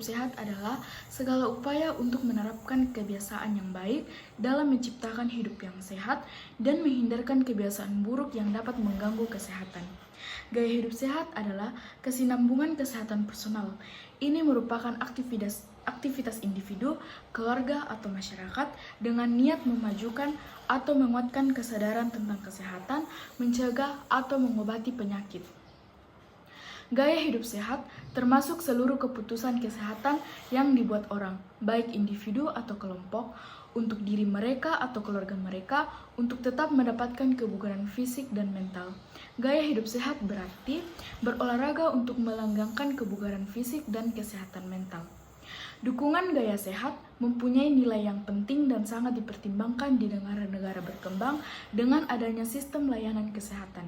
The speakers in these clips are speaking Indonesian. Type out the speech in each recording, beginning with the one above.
hidup sehat adalah segala upaya untuk menerapkan kebiasaan yang baik dalam menciptakan hidup yang sehat dan menghindarkan kebiasaan buruk yang dapat mengganggu kesehatan. Gaya hidup sehat adalah kesinambungan kesehatan personal. Ini merupakan aktivitas individu, keluarga, atau masyarakat dengan niat memajukan atau menguatkan kesadaran tentang kesehatan, mencegah atau mengobati penyakit. Gaya hidup sehat termasuk seluruh keputusan kesehatan yang dibuat orang, baik individu atau kelompok, untuk diri mereka atau keluarga mereka, untuk tetap mendapatkan kebugaran fisik dan mental. Gaya hidup sehat berarti berolahraga untuk melanggengkan kebugaran fisik dan kesehatan mental. Dukungan gaya sehat mempunyai nilai yang penting dan sangat dipertimbangkan di negara-negara berkembang dengan adanya sistem layanan kesehatan.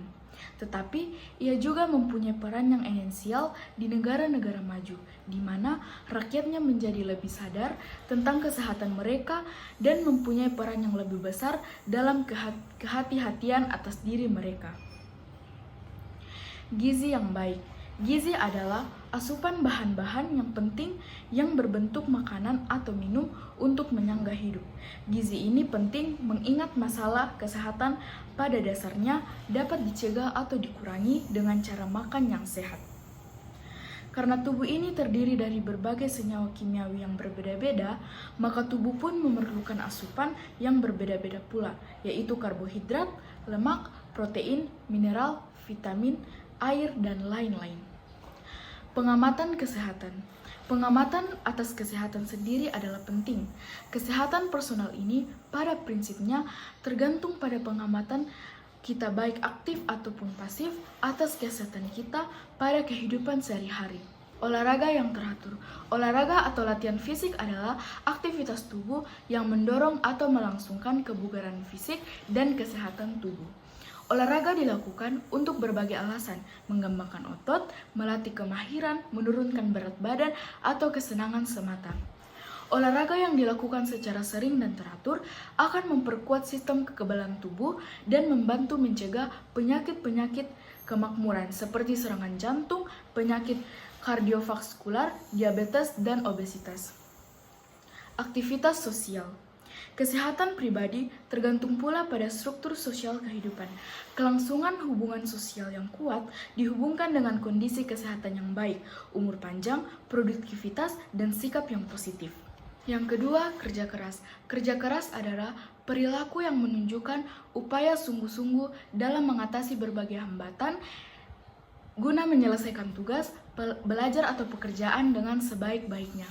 Tetapi, ia juga mempunyai peran yang esensial di negara-negara maju, di mana rakyatnya menjadi lebih sadar tentang kesehatan mereka dan mempunyai peran yang lebih besar dalam kehati-hatian atas diri mereka. Gizi yang baik. Gizi adalah asupan bahan-bahan yang penting yang berbentuk makanan atau minum untuk menyangga hidup. Gizi ini penting mengingat masalah kesehatan pada dasarnya dapat dicegah atau dikurangi dengan cara makan yang sehat. Karena tubuh ini terdiri dari berbagai senyawa kimiawi yang berbeda-beda, maka tubuh pun memerlukan asupan yang berbeda-beda pula, yaitu karbohidrat, lemak, protein, mineral, vitamin, air, dan lain-lain. Pengamatan kesehatan. Pengamatan atas kesehatan sendiri adalah penting. Kesehatan personal ini pada prinsipnya tergantung pada pengamatan kita baik aktif ataupun pasif atas kesehatan kita pada kehidupan sehari-hari. Olahraga yang teratur. Olahraga atau latihan fisik adalah aktivitas tubuh yang mendorong atau melangsungkan kebugaran fisik dan kesehatan tubuh. Olahraga dilakukan untuk berbagai alasan, mengembangkan otot, melatih kemahiran, menurunkan berat badan, atau kesenangan semata. Olahraga yang dilakukan secara sering dan teratur akan memperkuat sistem kekebalan tubuh dan membantu mencegah penyakit-penyakit kemakmuran seperti serangan jantung, penyakit kardiovaskular, diabetes, dan obesitas. Aktivitas sosial. Kesehatan pribadi tergantung pula pada struktur sosial kehidupan. Kelangsungan hubungan sosial yang kuat dihubungkan dengan kondisi kesehatan yang baik, umur panjang, produktivitas, dan sikap yang positif. Yang kedua, kerja keras. Kerja keras adalah perilaku yang menunjukkan upaya sungguh-sungguh dalam mengatasi berbagai hambatan guna menyelesaikan tugas, belajar atau pekerjaan dengan sebaik-baiknya.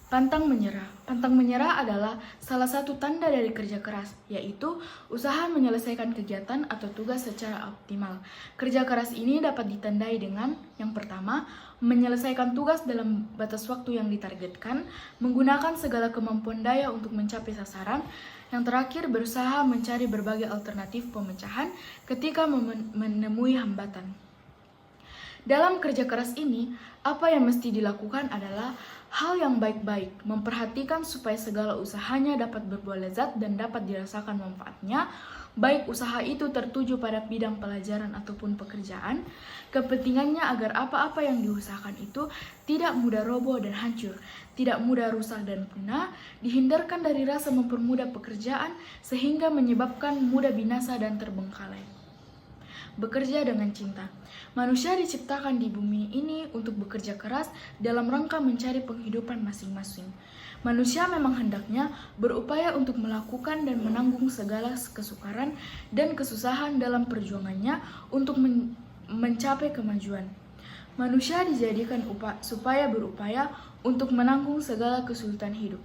Pantang menyerah. Pantang menyerah adalah salah satu tanda dari kerja keras, yaitu usaha menyelesaikan kegiatan atau tugas secara optimal. Kerja keras ini dapat ditandai dengan yang pertama, menyelesaikan tugas dalam batas waktu yang ditargetkan, menggunakan segala kemampuan daya untuk mencapai sasaran. Yang terakhir, berusaha mencari berbagai alternatif pemecahan ketika menemui hambatan. Dalam kerja keras ini, apa yang mesti dilakukan adalah hal yang baik-baik, memperhatikan supaya segala usahanya dapat berbuah lezat dan dapat dirasakan manfaatnya, baik usaha itu tertuju pada bidang pelajaran ataupun pekerjaan. Kepentingannya agar apa-apa yang diusahakan itu tidak mudah roboh dan hancur, tidak mudah rusak dan punah, dihindarkan dari rasa mempermudah pekerjaan sehingga menyebabkan mudah binasa dan terbengkalai. Bekerja dengan cinta. Manusia diciptakan di bumi ini untuk bekerja keras dalam rangka mencari penghidupan masing-masing. Manusia memang hendaknya berupaya untuk melakukan dan menanggung segala kesukaran dan kesusahan dalam perjuangannya untuk mencapai kemajuan. Manusia dijadikan supaya berupaya untuk menanggung segala kesulitan hidup.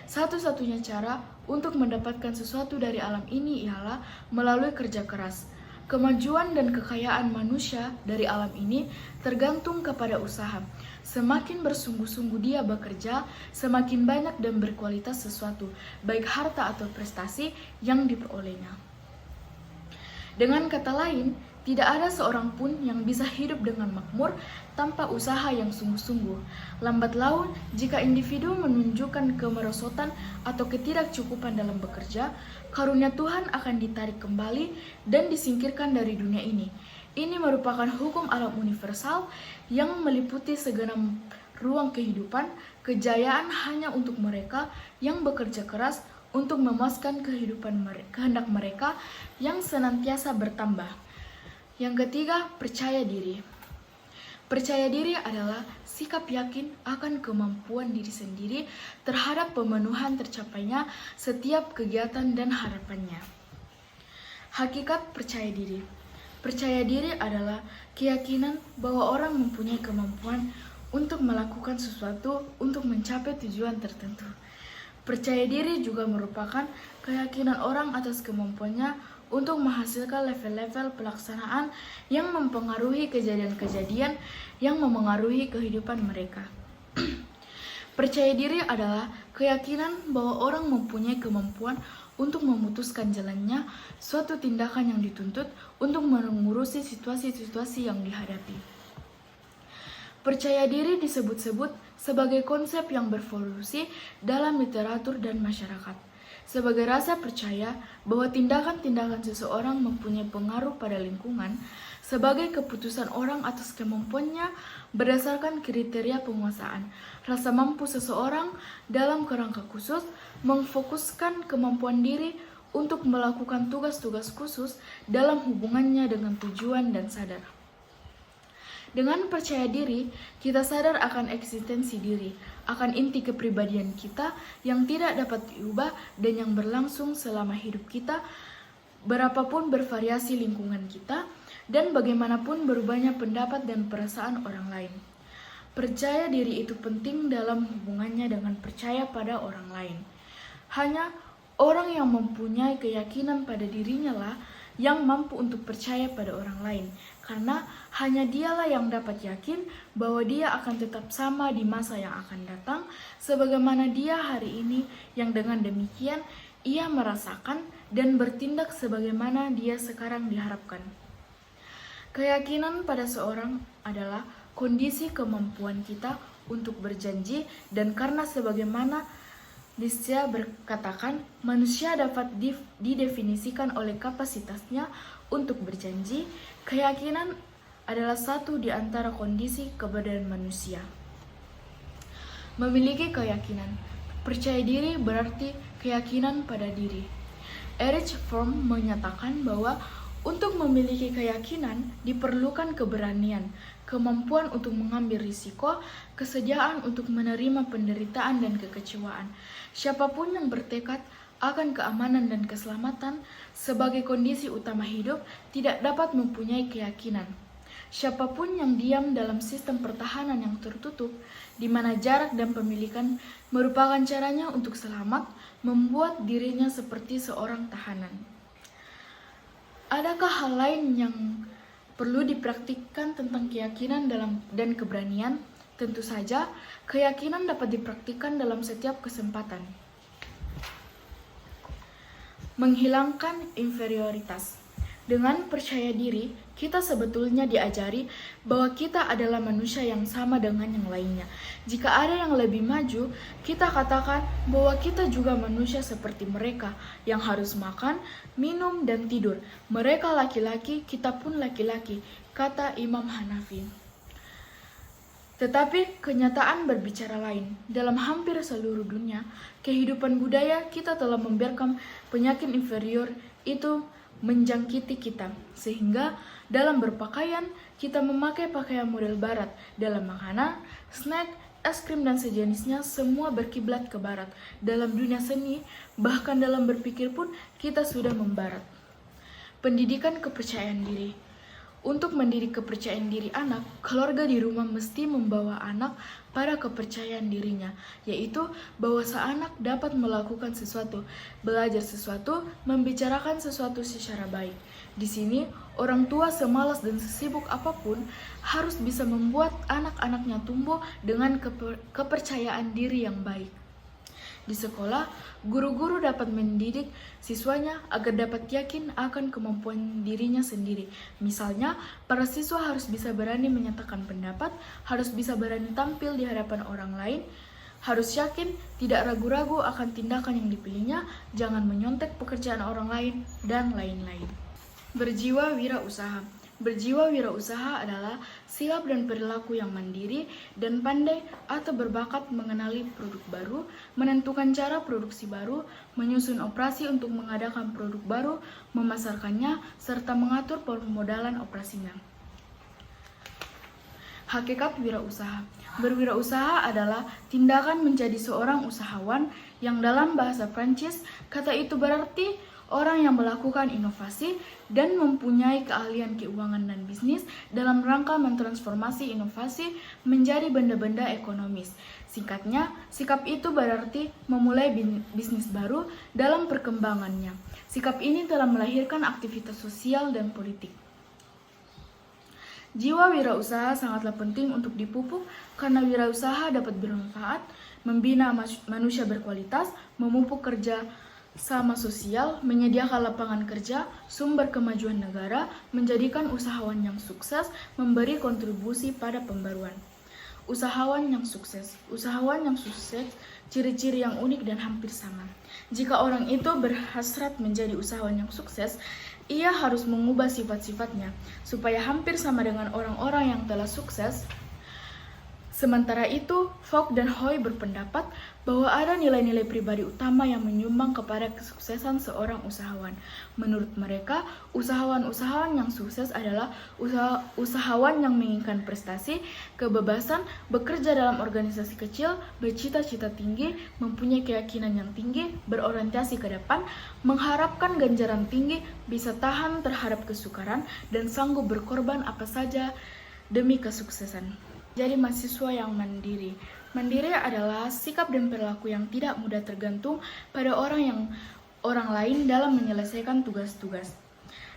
Satu-satunya cara untuk mendapatkan sesuatu dari alam ini ialah melalui kerja keras. Kemajuan dan kekayaan manusia dari alam ini tergantung kepada usaha. Semakin bersungguh-sungguh dia bekerja, semakin banyak dan berkualitas sesuatu, baik harta atau prestasi yang diperolehnya. Dengan kata lain, tidak ada seorang pun yang bisa hidup dengan makmur tanpa usaha yang sungguh-sungguh. Lambat laun, jika individu menunjukkan kemerosotan atau ketidakcukupan dalam bekerja, karunia Tuhan akan ditarik kembali dan disingkirkan dari dunia ini. Ini merupakan hukum alam universal yang meliputi segenap ruang kehidupan, kejayaan hanya untuk mereka yang bekerja keras untuk memuaskan kehendak mereka yang senantiasa bertambah. Yang ketiga, percaya diri. Percaya diri adalah sikap yakin akan kemampuan diri sendiri terhadap pemenuhan tercapainya setiap kegiatan dan harapannya. Hakikat percaya diri. Percaya diri adalah keyakinan bahwa orang mempunyai kemampuan untuk melakukan sesuatu untuk mencapai tujuan tertentu. Percaya diri juga merupakan keyakinan orang atas kemampuannya untuk menghasilkan level-level pelaksanaan yang mempengaruhi kejadian-kejadian yang memengaruhi kehidupan mereka. Percaya diri adalah keyakinan bahwa orang mempunyai kemampuan untuk memutuskan jalannya suatu tindakan yang dituntut untuk mengurusi situasi-situasi yang dihadapi. Percaya diri disebut-sebut sebagai konsep yang berevolusi dalam literatur dan masyarakat, sebagai rasa percaya bahwa tindakan-tindakan seseorang mempunyai pengaruh pada lingkungan, sebagai keputusan orang atas kemampuannya berdasarkan kriteria penguasaan, rasa mampu seseorang dalam kerangka khusus, memfokuskan kemampuan diri untuk melakukan tugas-tugas khusus dalam hubungannya dengan tujuan dan sadar. Dengan percaya diri, kita sadar akan eksistensi diri, akan inti kepribadian kita yang tidak dapat diubah dan yang berlangsung selama hidup kita, berapapun bervariasi lingkungan kita, dan bagaimanapun berubahnya pendapat dan perasaan orang lain. Percaya diri itu penting dalam hubungannya dengan percaya pada orang lain. Hanya orang yang mempunyai keyakinan pada dirinya lah yang mampu untuk percaya pada orang lain, karena hanya dialah yang dapat yakin bahwa dia akan tetap sama di masa yang akan datang, sebagaimana dia hari ini, yang dengan demikian ia merasakan dan bertindak sebagaimana dia sekarang diharapkan. Keyakinan pada seorang adalah kondisi kemampuan kita untuk berjanji, dan karena sebagaimana Nietzsche berkatakan, manusia dapat didefinisikan oleh kapasitasnya untuk berjanji. Keyakinan adalah satu di antara kondisi keberadaan manusia. Memiliki keyakinan. Percaya diri berarti keyakinan pada diri. Erich Fromm menyatakan bahwa untuk memiliki keyakinan diperlukan keberanian, kemampuan untuk mengambil risiko, kesediaan untuk menerima penderitaan dan kekecewaan. Siapapun yang bertekad akan keamanan dan keselamatan sebagai kondisi utama hidup tidak dapat mempunyai keyakinan. Siapapun yang diam dalam sistem pertahanan yang tertutup, di mana jarak dan pemilikan merupakan caranya untuk selamat, membuat dirinya seperti seorang tahanan. Adakah hal lain yang perlu dipraktikkan tentang keyakinan dan keberanian? Tentu saja, keyakinan dapat dipraktikkan dalam setiap kesempatan. Menghilangkan inferioritas. Dengan percaya diri, kita sebetulnya diajari bahwa kita adalah manusia yang sama dengan yang lainnya. Jika ada yang lebih maju, kita katakan bahwa kita juga manusia seperti mereka yang harus makan, minum, dan tidur. Mereka laki-laki, kita pun laki-laki, kata Imam Hanafi. Tetapi kenyataan berbicara lain. Dalam hampir seluruh dunia, kehidupan budaya kita telah membiarkan penyakit inferior itu menjangkiti kita, sehingga dalam berpakaian kita memakai pakaian model barat, dalam makanan, snack, es krim dan sejenisnya semua berkiblat ke barat. Dalam dunia seni, bahkan dalam berpikir pun kita sudah membarat. Pendidikan kepercayaan diri. Untuk mendidik kepercayaan diri anak, keluarga di rumah mesti membawa anak pada kepercayaan dirinya, yaitu bahwa seanak dapat melakukan sesuatu, belajar sesuatu, membicarakan sesuatu secara baik. Di sini, orang tua semalas dan sesibuk apapun harus bisa membuat anak-anaknya tumbuh dengan kepercayaan diri yang baik. Di sekolah, guru-guru dapat mendidik siswanya agar dapat yakin akan kemampuan dirinya sendiri. Misalnya, para siswa harus bisa berani menyatakan pendapat, harus bisa berani tampil di hadapan orang lain, harus yakin, tidak ragu-ragu akan tindakan yang dipilihnya, jangan menyontek pekerjaan orang lain, dan lain-lain. Berjiwa wirausaha. Berjiwa wirausaha adalah sikap dan perilaku yang mandiri dan pandai atau berbakat mengenali produk baru, menentukan cara produksi baru, menyusun operasi untuk mengadakan produk baru, memasarkannya, serta mengatur permodalan operasinya. Hakikat wirausaha. Berwirausaha adalah tindakan menjadi seorang usahawan yang dalam bahasa Prancis kata itu berarti orang yang melakukan inovasi dan mempunyai keahlian keuangan dan bisnis dalam rangka mentransformasi inovasi menjadi benda-benda ekonomis. Singkatnya, sikap itu berarti memulai bisnis baru dalam perkembangannya. Sikap ini telah melahirkan aktivitas sosial dan politik. Jiwa wirausaha sangatlah penting untuk dipupuk karena wirausaha dapat bermanfaat, membina manusia berkualitas, memupuk kerja sama sosial, menyediakan lapangan kerja, sumber kemajuan negara, menjadikan usahawan yang sukses, memberi kontribusi pada pembaruan. Usahawan yang sukses. Usahawan yang sukses, ciri-ciri yang unik dan hampir sama. Jika orang itu berhasrat menjadi usahawan yang sukses, ia harus mengubah sifat-sifatnya supaya hampir sama dengan orang-orang yang telah sukses. Sementara itu, Fogg dan Hoy berpendapat bahwa ada nilai-nilai pribadi utama yang menyumbang kepada kesuksesan seorang usahawan. Menurut mereka, usahawan-usahawan yang sukses adalah usahawan yang menginginkan prestasi, kebebasan, bekerja dalam organisasi kecil, bercita-cita tinggi, mempunyai keyakinan yang tinggi, berorientasi ke depan, mengharapkan ganjaran tinggi, bisa tahan terhadap kesukaran, dan sanggup berkorban apa saja demi kesuksesan. Jadi mahasiswa yang mandiri. Mandiri adalah sikap dan perilaku yang tidak mudah tergantung pada orang lain dalam menyelesaikan tugas-tugas.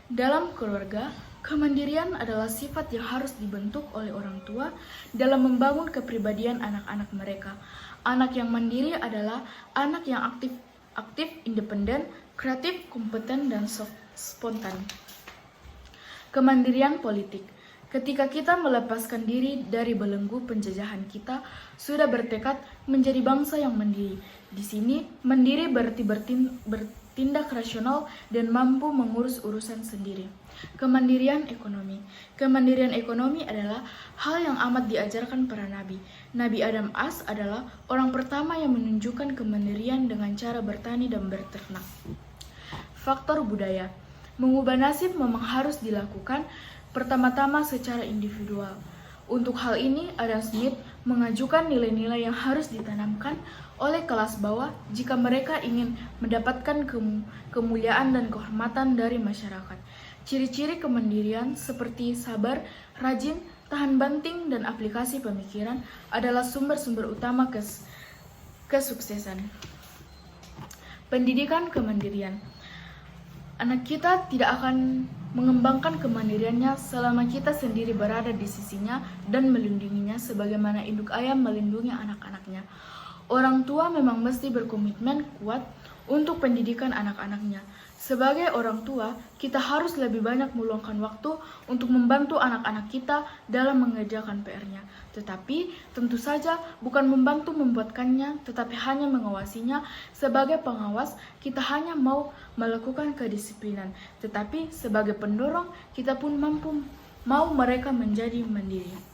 Dalam keluarga, kemandirian adalah sifat yang harus dibentuk oleh orang tua dalam membangun kepribadian anak-anak mereka. Anak yang mandiri adalah anak yang aktif, independen, kreatif, kompeten, dan spontan. Kemandirian politik. Ketika kita melepaskan diri dari belenggu penjajahan, kita sudah bertekad menjadi bangsa yang mandiri. Di sini, mandiri berarti bertindak rasional dan mampu mengurus urusan sendiri. Kemandirian ekonomi. Kemandirian ekonomi adalah hal yang amat diajarkan para nabi. Nabi Adam As adalah orang pertama yang menunjukkan kemandirian dengan cara bertani dan berternak. Faktor budaya. Mengubah nasib memang harus dilakukan pertama-tama secara individual. Untuk hal ini, Adam Smith mengajukan nilai-nilai yang harus ditanamkan oleh kelas bawah jika mereka ingin mendapatkan kemuliaan dan kehormatan dari masyarakat. Ciri-ciri kemandirian seperti sabar, rajin, tahan banting, dan aplikasi pemikiran adalah sumber-sumber utama kesuksesan. Pendidikan kemandirian. Anak kita tidak akan mengembangkan kemandiriannya selama kita sendiri berada di sisinya dan melindunginya sebagaimana induk ayam melindungi anak-anaknya. Orang tua memang mesti berkomitmen kuat untuk pendidikan anak-anaknya. Sebagai orang tua, kita harus lebih banyak meluangkan waktu untuk membantu anak-anak kita dalam mengerjakan PR-nya. Tetapi, tentu saja bukan membantu membuatkannya, tetapi hanya mengawasinya. Sebagai pengawas, kita hanya mau melakukan kedisiplinan. Tetapi, sebagai pendorong, kita pun mau mereka menjadi mandiri.